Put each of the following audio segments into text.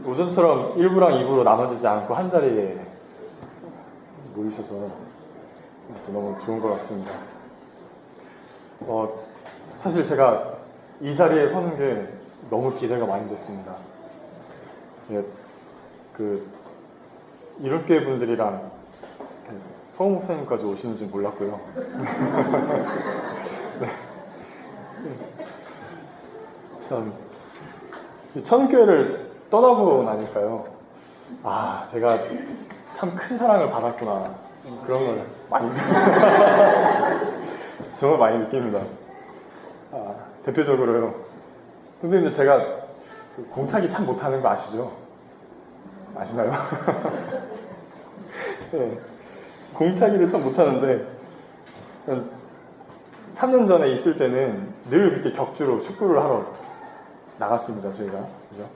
오전처럼 1부랑 2부로 나눠지지 않고 한 자리에 모이셔서 또 너무 좋은 것 같습니다. 사실 제가 이 자리에 서는 게 너무 기대가 많이 됐습니다. 예, 이름교회 분들이랑 서우 목사님까지 오시는지 몰랐고요. 네. 참, 천교회를 떠나고 나니까요. 제가 참 큰 사랑을 받았구나. 그런 걸 많이, 정말 많이 느낍니다. 대표적으로요. 선생님들 제가 공차기 참 못하는 거 아시죠? 아시나요? 네. 공차기를 참 못하는데 3년 전에 있을 때는 늘 그렇게 격주로 축구를 하러 나갔습니다. 저희가 그죠?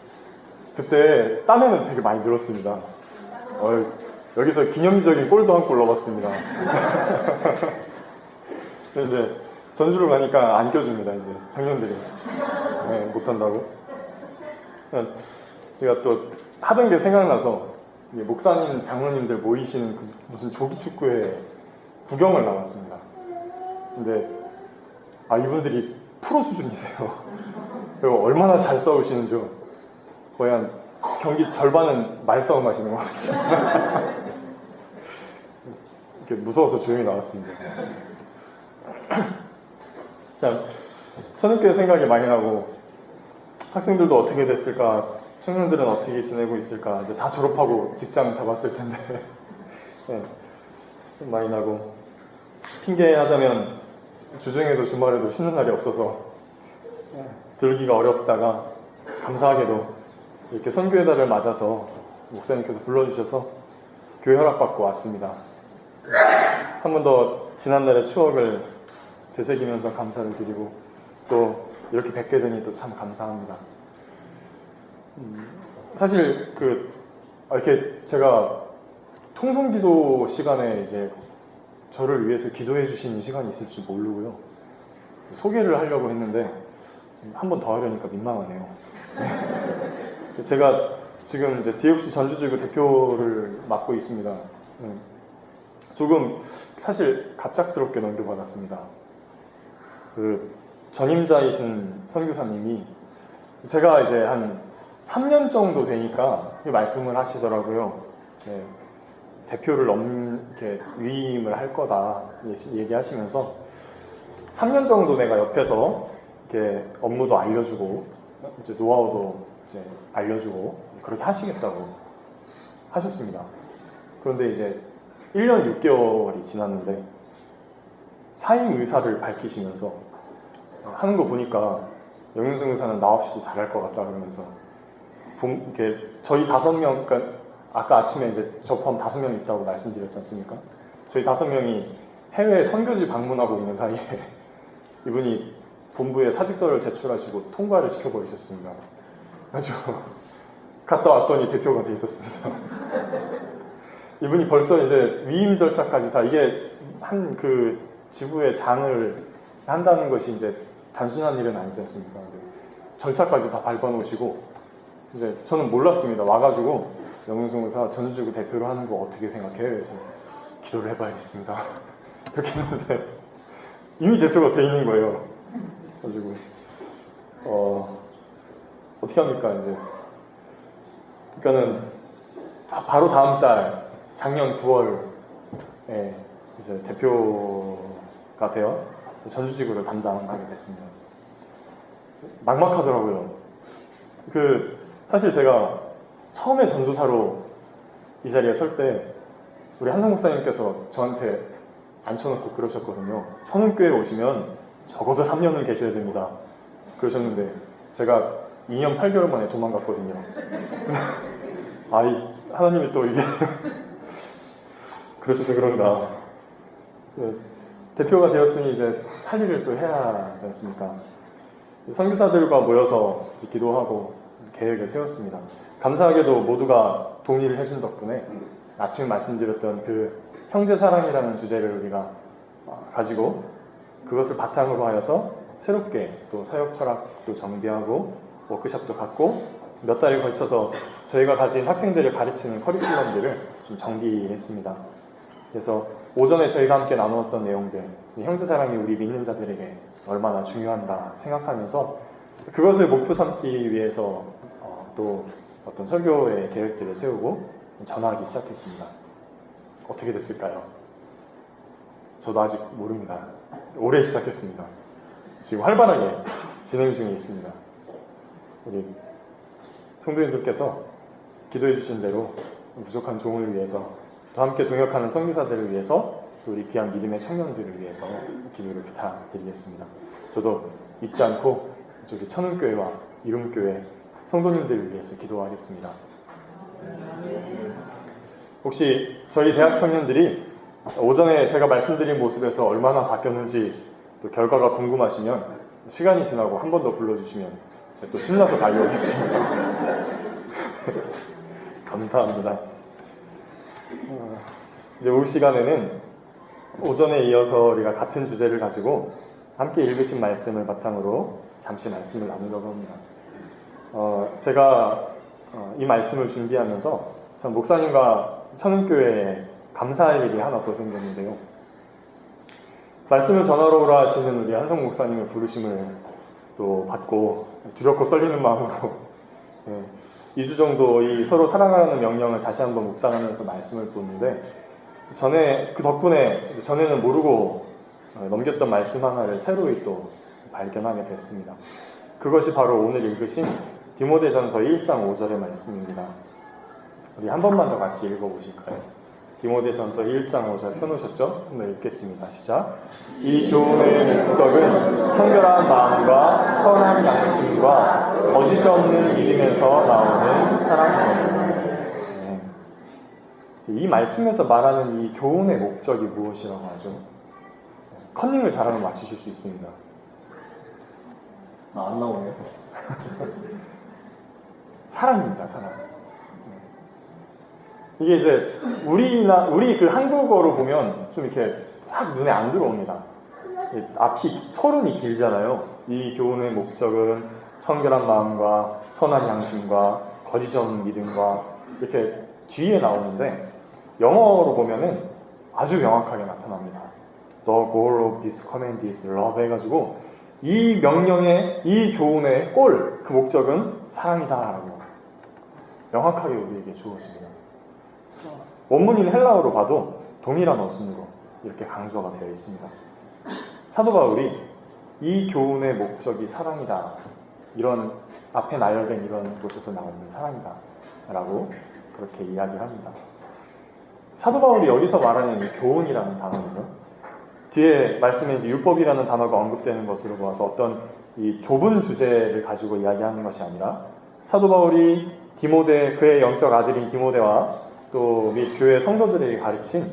그때 땀에는 되게 많이 늘었습니다. 여기서 기념비적인 골도 한 골 넣어봤습니다. 이제 전주로 가니까 안 껴줍니다. 이제 청년들이 못한다고. 제가 또 하던 게 생각나서 목사님, 장로님들 모이시는 무슨 조기축구회 구경을 나갔습니다. 근데 이분들이 프로 수준이세요. 그리고 얼마나 잘 싸우시는지요. 거의 한 경기 절반은 말싸움 하시는 것 같습니다. 이렇게 무서워서 조용히 나왔습니다. 참 천은교회 생각이 많이 나고, 학생들도 어떻게 됐을까, 청년들은 어떻게 지내고 있을까, 이제 다 졸업하고 직장 잡았을 텐데 네, 좀 많이 나고, 핑계하자면 주중에도 주말에도 쉬는 날이 없어서 들기가 어렵다가 감사하게도 이렇게 선교의 달을 맞아서 목사님께서 불러주셔서 교회 허락받고 왔습니다. 한 번 더 지난날의 추억을 되새기면서 감사를 드리고, 또 이렇게 뵙게 되니 또 참 감사합니다. 사실 이렇게 제가 통성기도 시간에 이제 저를 위해서 기도해 주시는 시간이 있을 줄 모르고요. 소개를 하려고 했는데 한 번 더 하려니까 민망하네요. 제가 지금 이제 DFC 전주지구 대표를 맡고 있습니다. 조금 사실 갑작스럽게 넘겨받았습니다. 전임자이신 선교사님이 제가 이제 한 3년 정도 되니까 말씀을 하시더라고요. 이제 대표를 이렇게 위임을 할 거다 얘기하시면서 3년 정도 내가 옆에서 이렇게 업무도 알려주고 이제 노하우도 이제 알려주고 그렇게 하시겠다고 하셨습니다. 그런데 이제 1년 6개월이 지났는데 사임 의사를 밝히시면서 하는 거 보니까 영윤승 의사는 나 없이도 잘할 것 같다 그러면서 이렇게 저희 5명, 그러니까 아까 아침에 이제 저 포함 5명 있다고 말씀드렸지 않습니까? 저희 5명이 해외 선교지 방문하고 있는 사이에 이분이 본부에 사직서를 제출하시고 통과를 시켜버리셨습니다. 아주 갔다 왔더니 대표가 돼 있었습니다. 이분이 벌써 이제 위임 절차까지 다, 이게 한 지부의 장을 한다는 것이 이제 단순한 일은 아니지 않습니까? 절차까지 다 밟아놓으시고, 이제 저는 몰랐습니다. 와가지고 영윤승 의사 전주지구 대표로 하는 거 어떻게 생각해요? 그래서 기도를 해봐야겠습니다. 그렇게 했는데 이미 대표가 돼 있는 거예요. 그래가지고 어떻게 합니까 이제? 그러니까는 바로 다음 달 작년 9월에 이제 대표가 되어 전주지구를 담당하게 됐습니다. 막막하더라고요. 사실 제가 처음에 전도사로 이 자리에 설 때 우리 한성 목사님께서 저한테 앉혀놓고 그러셨거든요. 천은교회에 오시면 적어도 3년은 계셔야 됩니다. 그러셨는데 제가 2년 8개월 만에 도망갔거든요. 하나님이 또 이게 그러셔서 그런가. 대표가 되었으니 이제 할 일을 또 해야 하지 않습니까? 선교사들과 모여서 기도하고 계획을 세웠습니다. 감사하게도 모두가 동의를 해준 덕분에 아침 말씀드렸던 형제사랑이라는 주제를 우리가 가지고 그것을 바탕으로 하여서 새롭게 또 사역 철학도 정비하고 워크숍도 갖고 몇 달에 걸쳐서 저희가 가진 학생들을 가르치는 커리큘럼들을 좀 정비했습니다. 그래서 오전에 저희가 함께 나누었던 내용들, 형제사랑이 우리 믿는 자들에게 얼마나 중요한가 생각하면서 그것을 목표 삼기 위해서 또 어떤 설교의 계획들을 세우고 전하기 시작했습니다. 어떻게 됐을까요? 저도 아직 모릅니다. 올해 시작했습니다. 지금 활발하게 진행 중에 있습니다. 우리 성도님들께서 기도해 주신 대로 부족한 종을 위해서 또 함께 동역하는 선교사들을 위해서 또 우리 귀한 믿음의 청년들을 위해서 기도를 부탁드리겠습니다. 저도 잊지 않고 저기 천은교회와 이룸교회 성도님들을 위해서 기도하겠습니다. 혹시 저희 대학 청년들이 오전에 제가 말씀드린 모습에서 얼마나 바뀌었는지 또 결과가 궁금하시면 시간이 지나고 한 번 더 불러주시면 제가 또 신나서 달려오겠습니다. 감사합니다. 이제 오후 시간에는 오전에 이어서 우리가 같은 주제를 가지고 함께 읽으신 말씀을 바탕으로 잠시 말씀을 나누려고 합니다. 제가 이 말씀을 준비하면서 전 목사님과 천은교회에 감사할 일이 하나 더 생겼는데요. 말씀을 전하러 오라 하시는 우리 한성 목사님의 부르심을 또 받고 두렵고 떨리는 마음으로 2주 정도 이 서로 사랑하라는 명령을 다시 한번 묵상하면서 말씀을 보는데 전에 그 덕분에 전에는 모르고 넘겼던 말씀 하나를 새로이 또 발견하게 됐습니다. 그것이 바로 오늘 읽으신 디모데전서 1장 5절의 말씀입니다. 우리 한 번만 더 같이 읽어보실까요? 디모데전서 1장 5절 펴놓으셨죠? 한번 읽겠습니다. 시작. 이 교훈의 목적은 청결한 마음과 선한 양심과 거짓이 없는 믿음에서 나오는 사랑입니다. 이 말씀에서 말하는 이 교훈의 목적이 무엇이라고 하죠? 컨닝을 잘하면 맞추실 수 있습니다. 안 나오네요. 사랑입니다, 사랑. 이게 이제 우리 그 한국어로 보면 좀 이렇게 확 눈에 안 들어옵니다. 앞이 서론이 길잖아요. 이 교훈의 목적은 청결한 마음과 선한 양심과 거짓 없는 믿음과 이렇게 뒤에 나오는데 영어로 보면은 아주 명확하게 나타납니다. The goal of this command is love 해가지고 이 명령의 이 교훈의 골, 그 목적은 사랑이다라고 명확하게 우리에게 주어집니다. 원문인 헬라어로 봐도 동일한 어순으로 이렇게 강조가 되어 있습니다. 사도 바울이 이 교훈의 목적이 사랑이다. 이런 앞에 나열된 이런 곳에서 나오는 사랑이다. 라고 그렇게 이야기를 합니다. 사도 바울이 여기서 말하는 이 교훈이라는 단어는요. 뒤에 말씀에 이제 율법이라는 단어가 언급되는 것으로 보아서 어떤 이 좁은 주제를 가지고 이야기하는 것이 아니라 사도 바울이 디모데, 그의 영적 아들인 디모데와 또 및 교회 성도들에게 가르친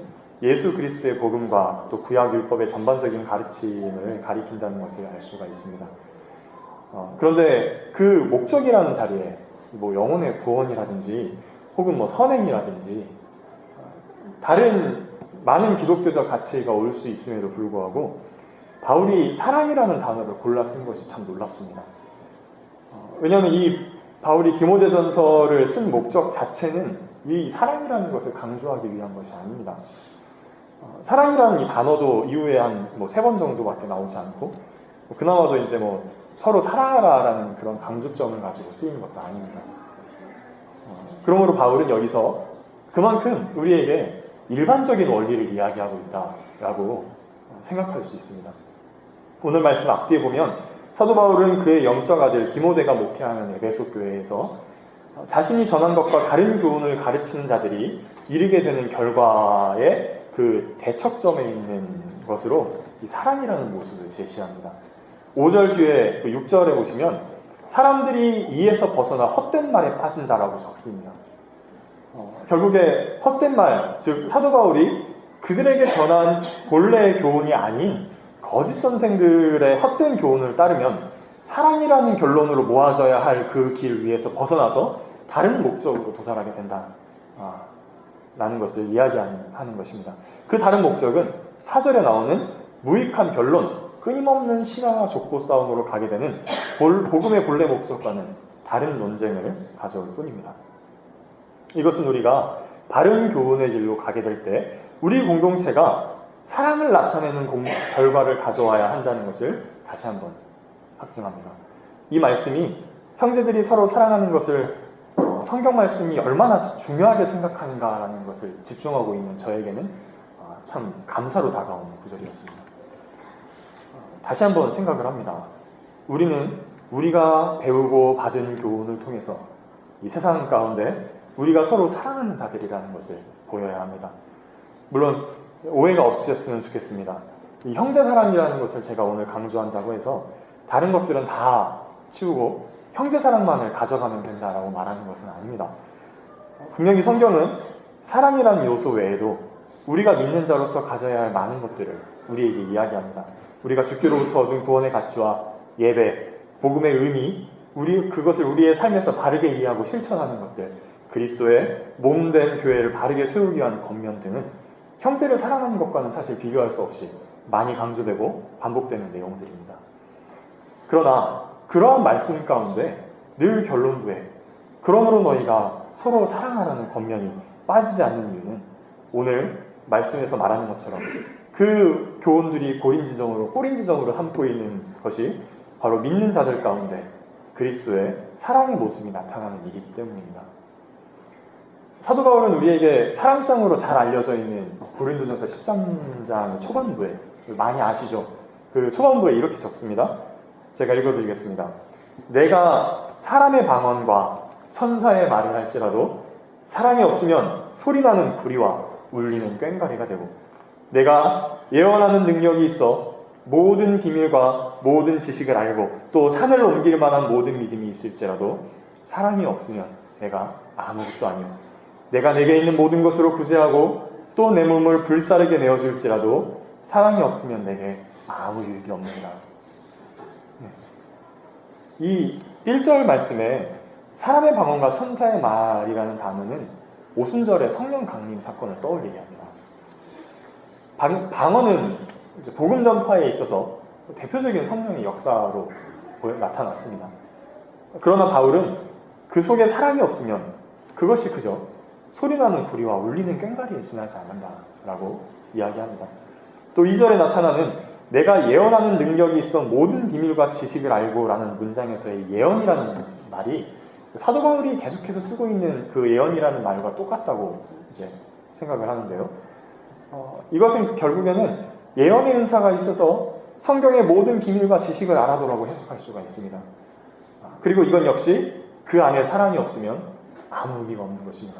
예수 그리스도의 복음과 또 구약 율법의 전반적인 가르침을 가리킨다는 것을 알 수가 있습니다. 그런데 그 목적이라는 자리에 뭐 영혼의 구원이라든지 혹은 뭐 선행이라든지 다른 많은 기독교적 가치가 올 수 있음에도 불구하고 바울이 사랑이라는 단어를 골라 쓴 것이 참 놀랍습니다. 왜냐하면 이 바울이 디모데전서를 쓴 목적 자체는 이 사랑이라는 것을 강조하기 위한 것이 아닙니다. 사랑이라는 이 단어도 이후에 한 뭐 3번 정도밖에 나오지 않고 그나마도 이제 뭐 서로 사랑하라라는 그런 강조점을 가지고 쓰이는 것도 아닙니다. 그러므로 바울은 여기서 그만큼 우리에게 일반적인 원리를 이야기하고 있다라고 생각할 수 있습니다. 오늘 말씀 앞뒤에 보면 사도 바울은 그의 영적 아들 디모데가 목회하는 에베소 교회에서 자신이 전한 것과 다른 교훈을 가르치는 자들이 이르게 되는 결과의 그 대척점에 있는 것으로 이 사랑이라는 모습을 제시합니다. 5절 뒤에 그 6절에 보시면 사람들이 이에서 벗어나 헛된 말에 빠진다라고 적습니다. 결국에 헛된 말, 즉 사도 바울이 그들에게 전한 본래의 교훈이 아닌 거짓 선생들의 헛된 교훈을 따르면 사랑이라는 결론으로 모아져야 할 그 길 위에서 벗어나서 다른 목적으로 도달하게 된다. 라는 것을 이야기하는 것입니다. 그 다른 목적은 4절에 나오는 무익한 변론, 끊임없는 신화와 족보 싸움으로 가게 되는 복음의 본래 목적과는 다른 논쟁을 가져올 뿐입니다. 이것은 우리가 바른 교훈의 길로 가게 될 때 우리 공동체가 사랑을 나타내는 결과를 가져와야 한다는 것을 다시 한번 확증합니다. 이 말씀이 형제들이 서로 사랑하는 것을 성경 말씀이 얼마나 중요하게 생각하는가라는 것을 집중하고 있는 저에게는 참 감사로 다가오는 구절이었습니다. 다시 한번 생각을 합니다. 우리는 우리가 배우고 받은 교훈을 통해서 이 세상 가운데 우리가 서로 사랑하는 자들이라는 것을 보여야 합니다. 물론 오해가 없으셨으면 좋겠습니다. 이 형제사랑이라는 것을 제가 오늘 강조한다고 해서 다른 것들은 다 치우고 형제사랑만을 가져가면 된다라고 말하는 것은 아닙니다. 분명히 성경은 사랑이라는 요소 외에도 우리가 믿는 자로서 가져야 할 많은 것들을 우리에게 이야기합니다. 우리가 주께로부터 얻은 구원의 가치와 예배, 복음의 의미, 그것을 우리의 삶에서 바르게 이해하고 실천하는 것들, 그리스도의 몸된 교회를 바르게 세우기 위한 권면 등은 형제를 사랑하는 것과는 사실 비교할 수 없이 많이 강조되고 반복되는 내용들입니다. 그러나 그러한 말씀 가운데 늘 결론부에 그러므로 너희가 서로 사랑하라는 권면이 빠지지 않는 이유는 오늘 말씀에서 말하는 것처럼 그 교훈들이 꼬린지점으로 담고 있는 것이 바로 믿는 자들 가운데 그리스도의 사랑의 모습이 나타나는 일이기 때문입니다. 사도 바울은 우리에게 사랑장으로 잘 알려져 있는 고린도전서 13장 초반부에 많이 아시죠? 그 초반부에 이렇게 적습니다. 제가 읽어드리겠습니다. 내가 사람의 방언과 천사의 말을 할지라도 사랑이 없으면 소리나는 구리와 울리는 꽹과리가 되고 내가 예언하는 능력이 있어 모든 비밀과 모든 지식을 알고 또 산을 옮길 만한 모든 믿음이 있을지라도 사랑이 없으면 내가 아무것도 아니오. 내가 내게 있는 모든 것으로 구제하고 또 내 몸을 불사르게 내어줄지라도 사랑이 없으면 내게 아무 유익이 없느니라. 이 1절 말씀에 사람의 방언과 천사의 말이라는 단어는 오순절의 성령 강림 사건을 떠올리게 합니다. 방언은 이제 복음 전파에 있어서 대표적인 성령의 역사로 나타났습니다. 그러나 바울은 그 속에 사랑이 없으면 그것이 그저 소리나는 구리와 울리는 꽹과리에 지나지 않는다라고 이야기합니다. 또 2절에 나타나는 내가 예언하는 능력이 있어 모든 비밀과 지식을 알고 라는 문장에서의 예언이라는 말이 사도 바울이 계속해서 쓰고 있는 그 예언이라는 말과 똑같다고 이제 생각을 하는데요. 이것은 결국에는 예언의 은사가 있어서 성경의 모든 비밀과 지식을 알아도라고 해석할 수가 있습니다. 그리고 이건 역시 그 안에 사랑이 없으면 아무 의미가 없는 것입니다.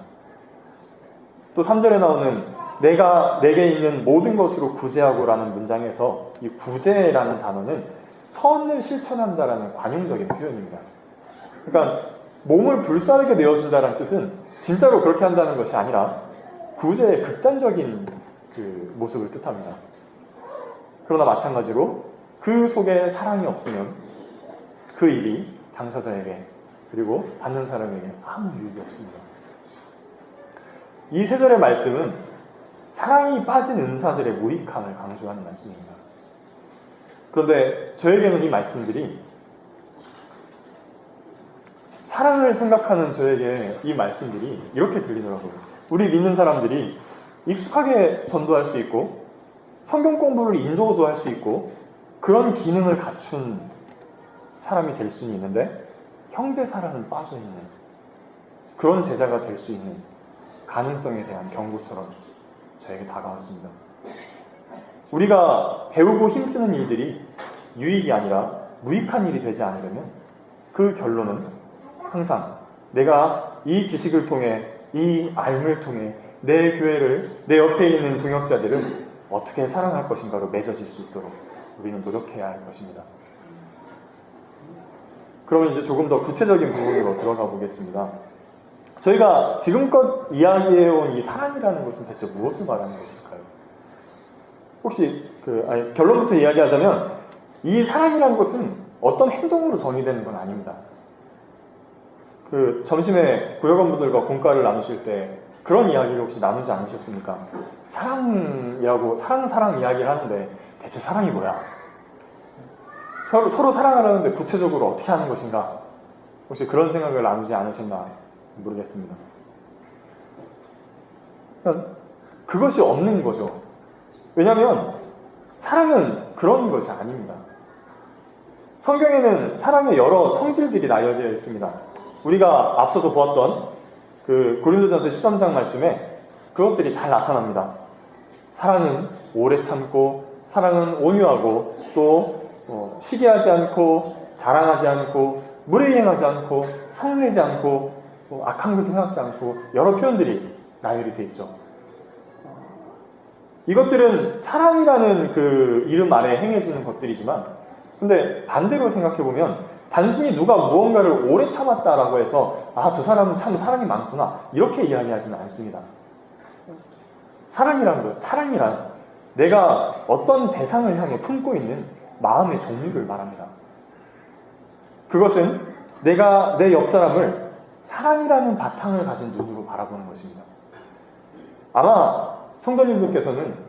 또 3절에 나오는 내가 내게 있는 모든 것으로 구제하고 라는 문장에서 이 구제라는 단어는 선을 실천한다라는 관용적인 표현입니다. 그러니까 몸을 불사르게 내어준다는 뜻은 진짜로 그렇게 한다는 것이 아니라 구제의 극단적인 그 모습을 뜻합니다. 그러나 마찬가지로 그 속에 사랑이 없으면 그 일이 당사자에게 그리고 받는 사람에게 아무 유익이 없습니다. 이 세 절의 말씀은 사랑이 빠진 은사들의 무익함을 강조하는 말씀입니다. 그런데 저에게는 이 말씀들이 사랑을 생각하는 저에게 이 말씀들이 이렇게 들리더라고요. 우리 믿는 사람들이 익숙하게 전도할 수 있고 성경 공부를 인도도 할 수 있고 그런 기능을 갖춘 사람이 될 수는 있는데 형제 사랑은 빠져있는 그런 제자가 될 수 있는 가능성에 대한 경고처럼 저에게 다가왔습니다. 우리가 배우고 힘쓰는 일들이 유익이 아니라 무익한 일이 되지 않으려면 그 결론은 항상 내가 이 지식을 통해 이 알을 통해 내 교회를 내 옆에 있는 동역자들은 어떻게 사랑할 것인가로 맺어질 수 있도록 우리는 노력해야 할 것입니다. 그러면 이제 조금 더 구체적인 부분으로 들어가 보겠습니다. 저희가 지금껏 이야기해온 이 사랑이라는 것은 대체 무엇을 말하는 것일까요? 혹시 결론부터 이야기하자면 이 사랑이라는 것은 어떤 행동으로 정의되는 건 아닙니다. 점심에 구역원분들과 공과를 나누실 때 그런 이야기를 혹시 나누지 않으셨습니까? 사랑이라고 사랑 이야기를 하는데 대체 사랑이 뭐야? 서로 사랑하려는데 구체적으로 어떻게 하는 것인가? 혹시 그런 생각을 나누지 않으셨나 모르겠습니다. 그것이 없는 거죠. 왜냐하면 사랑은 그런 것이 아닙니다. 성경에는 사랑의 여러 성질들이 나열되어 있습니다. 우리가 앞서서 보았던 그 고린도전서 13장 말씀에 그것들이 잘 나타납니다. 사랑은 오래 참고, 사랑은 온유하고, 또 시기하지 않고, 자랑하지 않고, 무례행하지 않고, 성내지 않고, 악한 것을 생각지 않고, 여러 표현들이 나열이 되어 있죠. 이것들은 사랑이라는 그 이름 아래 행해지는 것들이지만, 근데 반대로 생각해보면 단순히 누가 무언가를 오래 참았다라고 해서 저 사람은 참 사랑이 많구나 이렇게 이야기하지는 않습니다. 사랑이라는 것은 사랑이란 내가 어떤 대상을 향해 품고 있는 마음의 종류를 말합니다. 그것은 내가 내 옆 사람을 사랑이라는 바탕을 가진 눈으로 바라보는 것입니다. 아마 성도님들께서는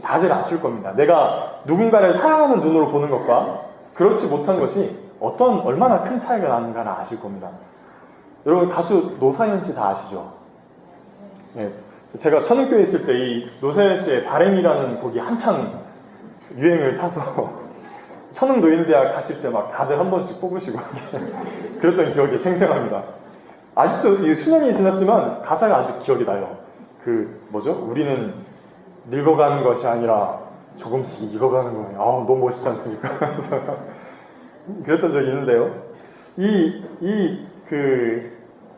다들 아실 겁니다. 내가 누군가를 사랑하는 눈으로 보는 것과 그렇지 못한 것이 얼마나 큰 차이가 나는가를 아실 겁니다. 여러분 가수 노사연 씨 다 아시죠? 네. 제가 천은교에 있을 때 이 노사연 씨의 바램이라는 곡이 한창 유행을 타서 천은노인대학 가실 때 막 다들 한 번씩 뽑으시고 그랬던 기억이 생생합니다. 아직도 수년이 지났지만 가사가 아직 기억이 나요. 우리는 늙어가는 것이 아니라 조금씩 익어가는 거예요. 너무 멋있지 않습니까? 그랬던 적이 있는데요.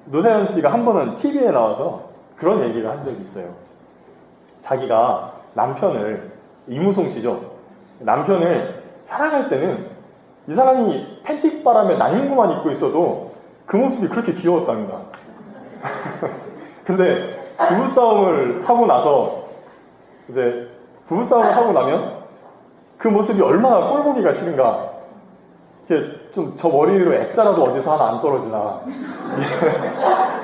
노사연 씨가 한 번은 TV에 나와서 그런 얘기를 한 적이 있어요. 자기가 남편을, 이무송 씨죠. 남편을 사랑할 때는 이 사람이 팬티바람에 난닝구만 입고 있어도 그 모습이 그렇게 귀여웠답니다. 근데 부부싸움을 하고 나면 그 모습이 얼마나 꼴보기가 싫은가. 이게 좀 저 머리 위로 액자라도 어디서 하나 안 떨어지나.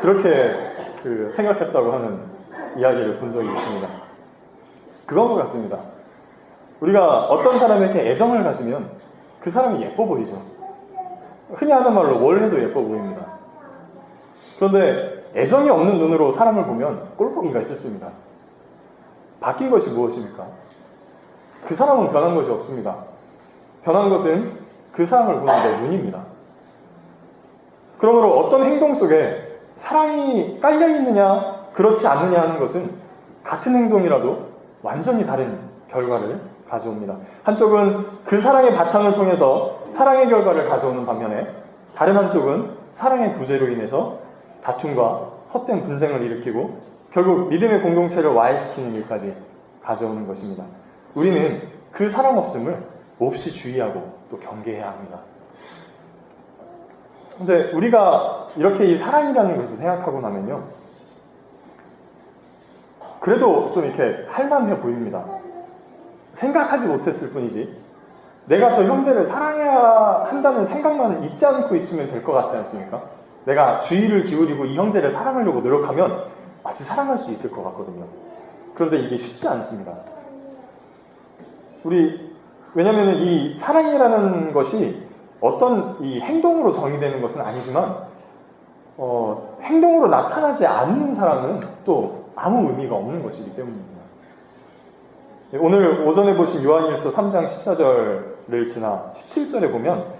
그렇게 생각했다고 하는 이야기를 본 적이 있습니다. 그건 것 같습니다. 우리가 어떤 사람에게 애정을 가지면 그 사람이 예뻐 보이죠. 흔히 하는 말로 뭘 해도 예뻐 보입니다. 그런데 애정이 없는 눈으로 사람을 보면 꼴보기가 싫습니다. 바뀐 것이 무엇입니까? 그 사람은 변한 것이 없습니다. 변한 것은 그 사람을 보는 내 눈입니다. 그러므로 어떤 행동 속에 사랑이 깔려있느냐 그렇지 않느냐 하는 것은 같은 행동이라도 완전히 다른 결과를 가져옵니다. 한쪽은 그 사랑의 바탕을 통해서 사랑의 결과를 가져오는 반면에 다른 한쪽은 사랑의 부재로 인해서 다툼과 헛된 분쟁을 일으키고 결국 믿음의 공동체를 와해시키는 일까지 가져오는 것입니다. 우리는 그 사랑 없음을 몹시 주의하고 또 경계해야 합니다. 근데 우리가 이렇게 이 사랑이라는 것을 생각하고 나면요, 그래도 좀 이렇게 할만해 보입니다. 생각하지 못했을 뿐이지 내가 저 형제를 사랑해야 한다는 생각만 잊지 않고 있으면 될 것 같지 않습니까? 내가 주의를 기울이고 이 형제를 사랑하려고 노력하면 마치 사랑할 수 있을 것 같거든요. 그런데 이게 쉽지 않습니다. 왜냐하면 이 사랑이라는 것이 어떤 이 행동으로 정의되는 것은 아니지만 행동으로 나타나지 않는 사랑은 또 아무 의미가 없는 것이기 때문입니다. 오늘 오전에 보신 요한일서 3장 14절을 지나 17절에 보면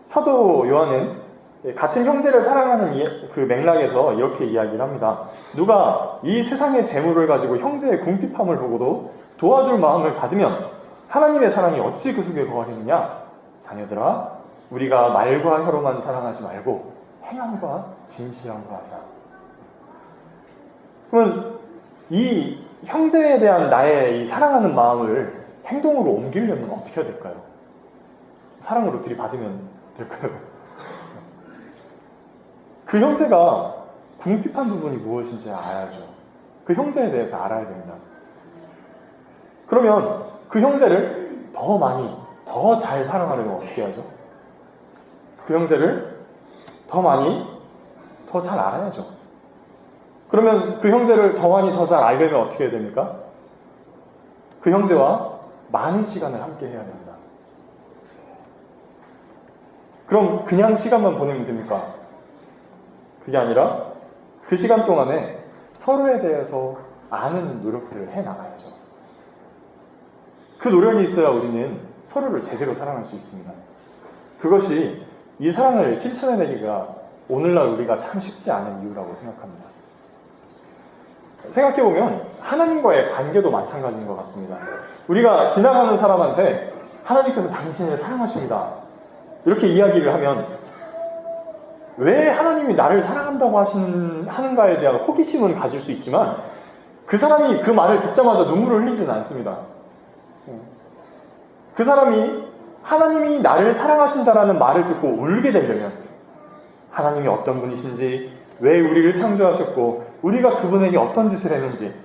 사도 요한은 같은 형제를 사랑하는 그 맥락에서 이렇게 이야기를 합니다. 누가 이 세상의 재물을 가지고 형제의 궁핍함을 보고도 도와줄 마음을 받으면 하나님의 사랑이 어찌 그 속에 거하겠느냐? 자녀들아, 우리가 말과 혀로만 사랑하지 말고 행함과 진실함으로 하자. 그러면 이 형제에 대한 나의 이 사랑하는 마음을 행동으로 옮기려면 어떻게 해야 될까요? 사랑으로 들이받으면 될까요? 그 형제가 궁핍한 부분이 무엇인지 알아야죠. 그 형제에 대해서 알아야 됩니다. 그러면 그 형제를 더 많이, 더 잘 사랑하려면 어떻게 하죠? 그 형제를 더 많이, 더 잘 알아야죠. 그러면 그 형제를 더 많이, 더 잘 알려면 어떻게 해야 됩니까? 그 형제와 많은 시간을 함께 해야 됩니다. 그럼 그냥 시간만 보내면 됩니까? 그게 아니라 그 시간 동안에 서로에 대해서 아는 노력들을 해나가야죠. 그 노력이 있어야 우리는 서로를 제대로 사랑할 수 있습니다. 그것이 이 사랑을 실천해내기가 오늘날 우리가 참 쉽지 않은 이유라고 생각합니다. 생각해보면 하나님과의 관계도 마찬가지인 것 같습니다. 우리가 지나가는 사람한테 하나님께서 당신을 사랑하십니다, 이렇게 이야기를 하면 왜 하나님이 나를 사랑한다고 하는가에 대한 호기심은 가질 수 있지만 그 사람이 그 말을 듣자마자 눈물을 흘리지는 않습니다. 그 사람이 하나님이 나를 사랑하신다라는 말을 듣고 울게 되려면 하나님이 어떤 분이신지, 왜 우리를 창조하셨고 우리가 그분에게 어떤 짓을 했는지,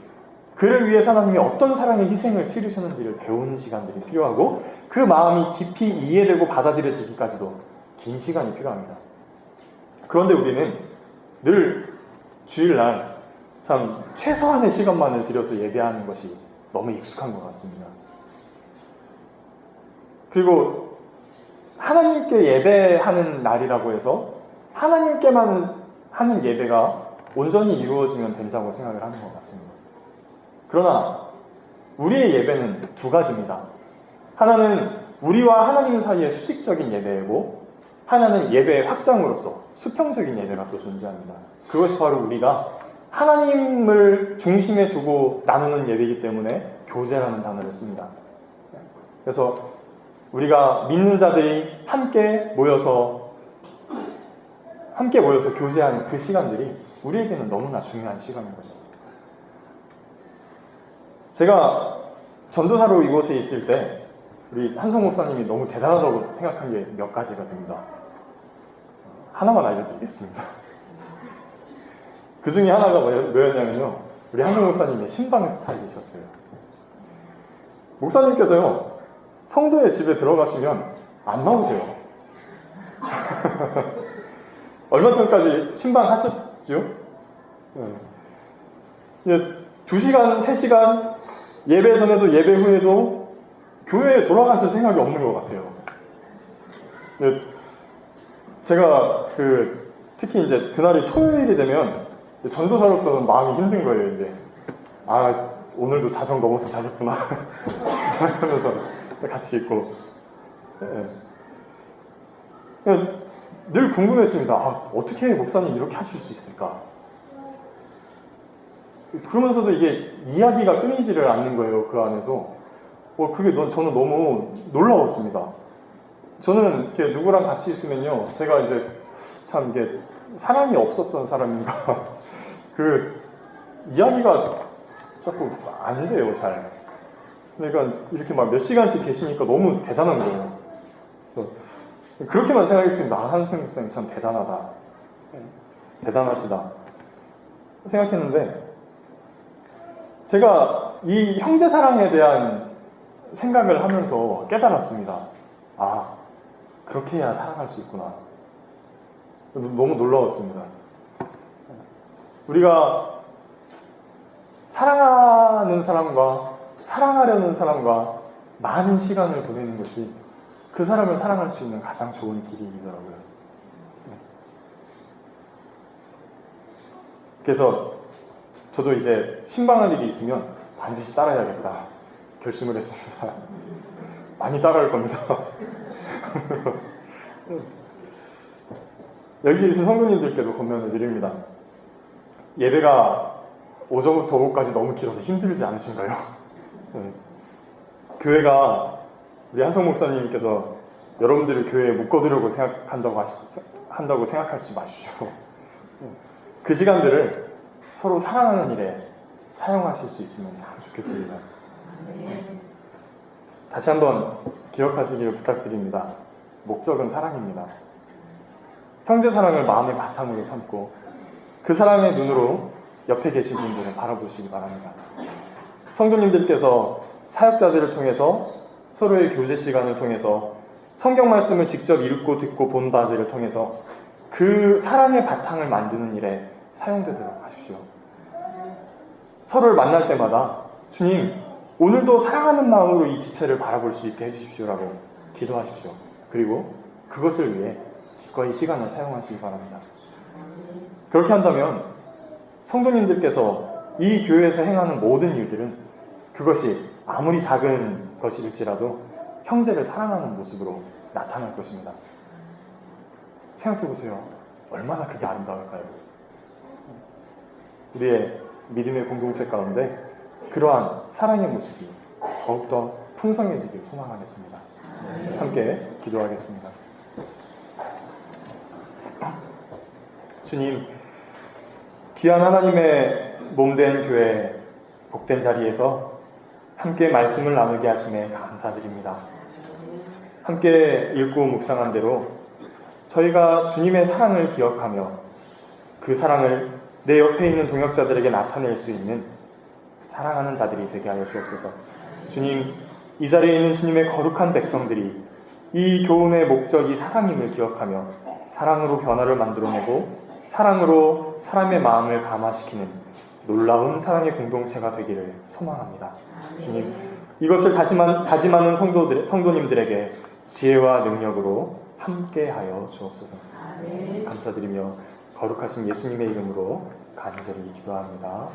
그를 위해서 하나님이 어떤 사랑의 희생을 치르셨는지를 배우는 시간들이 필요하고 그 마음이 깊이 이해되고 받아들여지기까지도 긴 시간이 필요합니다. 그런데 우리는 늘 주일날 참 최소한의 시간만을 들여서 예배하는 것이 너무 익숙한 것 같습니다. 그리고 하나님께 예배하는 날이라고 해서 하나님께만 하는 예배가 온전히 이루어지면 된다고 생각을 하는 것 같습니다. 그러나 우리의 예배는 두 가지입니다. 하나는 우리와 하나님 사이의 수직적인 예배이고, 하나는 예배의 확장으로서 수평적인 예배가 또 존재합니다. 그것이 바로 우리가 하나님을 중심에 두고 나누는 예배이기 때문에 교제라는 단어를 씁니다. 그래서 우리가 믿는 자들이 함께 모여서 교제하는 그 시간들이 우리에게는 너무나 중요한 시간인 거죠. 제가 전도사로 이곳에 있을 때 우리 한성 목사님이 너무 대단하다고 생각한 게 몇 가지가 됩니다. 하나만 알려드리겠습니다. 그 중에 하나가 뭐였냐면요, 우리 한성 목사님의 신방 스타일이셨어요. 목사님께서요, 성도의 집에 들어가시면 안 나오세요. 얼마 전까지 신방 하셨죠? 2시간, 3시간 예배 전에도 예배 후에도 교회에 돌아가실 생각이 없는 것 같아요. 제가 특히 이제 그날이 토요일이 되면 전도사로서는 마음이 힘든 거예요. 이제 오늘도 자정 넘어서 자셨구나 생각하면서 같이 있고, 늘 궁금했습니다. 어떻게 목사님 이렇게 하실 수 있을까? 그러면서도 이게 이야기가 끊이지를 않는 거예요. 그 안에서 저는 너무 놀라웠습니다. 저는 이렇게 누구랑 같이 있으면요, 제가 이제 참 이게 사랑이 없었던 사람인가 이야기가 자꾸 안 돼요, 잘. 그러니까 이렇게 막 몇 시간씩 계시니까 너무 대단한 거예요. 그래서 그렇게만 생각했습니다. 한승 목사님 참 대단하다, 대단하시다 생각했는데, 제가 이 형제 사랑에 대한 생각을 하면서 깨달았습니다. 그렇게 해야 사랑할 수 있구나. 너무 놀라웠습니다. 우리가 사랑하는 사람과 사랑하려는 사람과 많은 시간을 보내는 것이 그 사람을 사랑할 수 있는 가장 좋은 길이더라고요. 그래서 저도 이제 신방할 일이 있으면 반드시 따라야겠다 결심을 했습니다. 많이 따라할 겁니다. 여기 계신 성도님들께도 권면을 드립니다. 예배가 오전부터 오후까지 너무 길어서 힘들지 않으신가요? 교회가, 우리 한성 목사님께서 여러분들을 교회에 묶어두려고 한다고 생각하지 마십시오. 그 시간들을 서로 사랑하는 일에 사용하실 수 있으면 참 좋겠습니다. 다시 한번 기억하시기를 부탁드립니다. 목적은 사랑입니다. 형제 사랑을 마음의 바탕으로 삼고 그 사랑의 눈으로 옆에 계신 분들을 바라보시기 바랍니다. 성도님들께서 사역자들을 통해서, 서로의 교제 시간을 통해서, 성경 말씀을 직접 읽고 듣고 본 바들을 통해서 그 사랑의 바탕을 만드는 일에 사용되도록 하십시오. 서로를 만날 때마다 주님, 오늘도 사랑하는 마음으로 이 지체를 바라볼 수 있게 해주십시오라고 기도하십시오. 그리고 그것을 위해 기꺼이 시간을 사용하시기 바랍니다. 그렇게 한다면 성도님들께서 이 교회에서 행하는 모든 일들은 그것이 아무리 작은 것일지라도 형제를 사랑하는 모습으로 나타날 것입니다. 생각해보세요. 얼마나 그게 아름다울까요? 우리의 믿음의 공동체 가운데 그러한 사랑의 모습이 더욱더 풍성해지길 소망하겠습니다. 함께 기도하겠습니다. 주님, 귀한 하나님의 몸된 교회 복된 자리에서 함께 말씀을 나누게 하심에 감사드립니다. 함께 읽고 묵상한 대로 저희가 주님의 사랑을 기억하며 그 사랑을 내 옆에 있는 동역자들에게 나타낼 수 있는 사랑하는 자들이 되게 하여 주옵소서. 주님, 이 자리에 있는 주님의 거룩한 백성들이 이 교훈의 목적이 사랑임을 기억하며 사랑으로 변화를 만들어내고 사랑으로 사람의 마음을 감화시키는 놀라운 사랑의 공동체가 되기를 소망합니다. 주님, 이것을 다짐하는 성도님들에게 지혜와 능력으로 함께하여 주옵소서. 감사드리며 거룩하신 예수님의 이름으로 간절히 기도합니다.